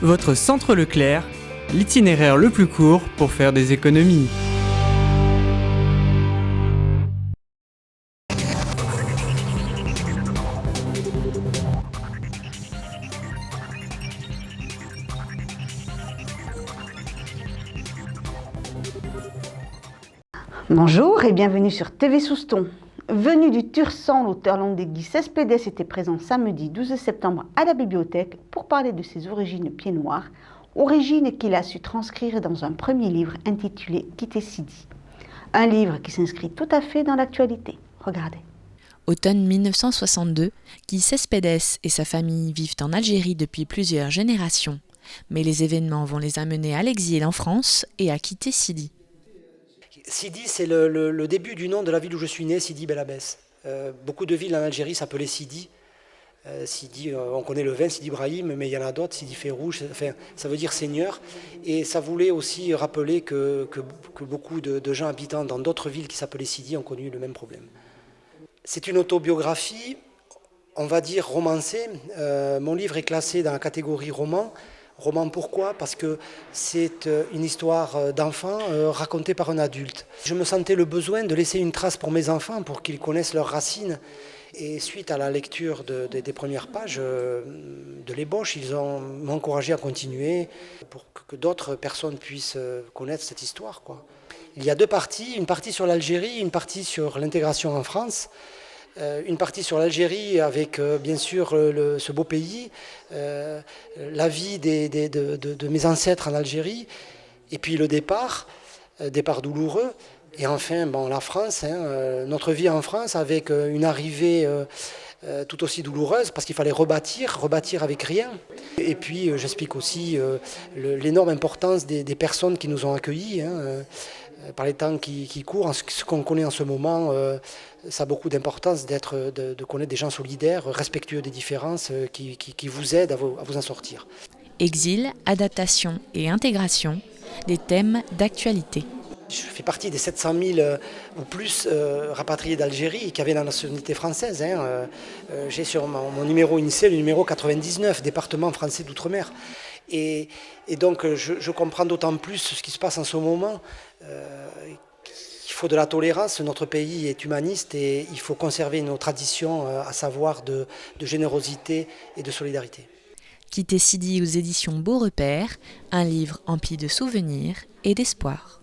Votre centre Leclerc, l'itinéraire le plus court pour faire des économies. Bonjour et bienvenue sur TV Souston. Venu du Tursan, l'auteur landais Cespedes était présent samedi 12 septembre à la bibliothèque pour parler de ses origines pieds-noirs, origines qu'il a su transcrire dans un premier livre intitulé Quitter Sidi. Un livre qui s'inscrit tout à fait dans l'actualité. Regardez. Automne 1962, Guy Cespedes et sa famille vivent en Algérie depuis plusieurs générations. Mais les événements vont les amener à l'exil en France et à quitter Sidi. Sidi, c'est le début du nom de la ville où je suis né, Sidi Bel Abbès. Beaucoup de villes en Algérie s'appelaient Sidi. Sidi, on connaît le vin, Sidi Ibrahim, mais il y en a d'autres, Sidi Férouche, enfin, ça veut dire seigneur. Et ça voulait aussi rappeler que beaucoup de gens habitant dans d'autres villes qui s'appelaient Sidi ont connu le même problème. C'est une autobiographie, on va dire romancée. Mon livre est classé dans la catégorie roman. Roman pourquoi ? Parce que c'est une histoire d'enfant racontée par un adulte. Je me sentais le besoin de laisser une trace pour mes enfants, pour qu'ils connaissent leurs racines. Et suite à la lecture des premières pages de l'ébauche, ils m'ont encouragé à continuer pour que d'autres personnes puissent connaître cette histoire, quoi. Il y a deux parties, une partie sur l'Algérie, une partie sur l'intégration en France. Une partie sur l'Algérie avec bien sûr ce beau pays, la vie de mes ancêtres en Algérie, et puis le départ douloureux, et enfin la France, notre vie en France avec une arrivée tout aussi douloureuse parce qu'il fallait rebâtir avec rien. Et puis j'explique aussi l'énorme importance des personnes qui nous ont accueillis. Par les temps qui courent, ce qu'on connaît en ce moment, ça a beaucoup d'importance de connaître des gens solidaires, respectueux des différences, qui vous aident à vous en sortir. Exil, adaptation et intégration, des thèmes d'actualité. Je fais partie des 700 000 ou plus rapatriés d'Algérie qui avaient la nationalité française. J'ai sur mon numéro initial le numéro 99, département français d'outre-mer. Et donc je comprends d'autant plus ce qui se passe en ce moment. Il faut de la tolérance, notre pays est humaniste et il faut conserver nos traditions, à savoir de générosité et de solidarité. Quitter Sidi aux éditions Beau Repère, un livre empli de souvenirs et d'espoir.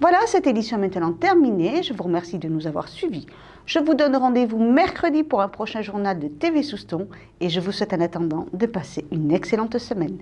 Voilà, cette édition est maintenant terminée. Je vous remercie de nous avoir suivis. Je vous donne rendez-vous mercredi pour un prochain journal de TV Souston et je vous souhaite en attendant de passer une excellente semaine.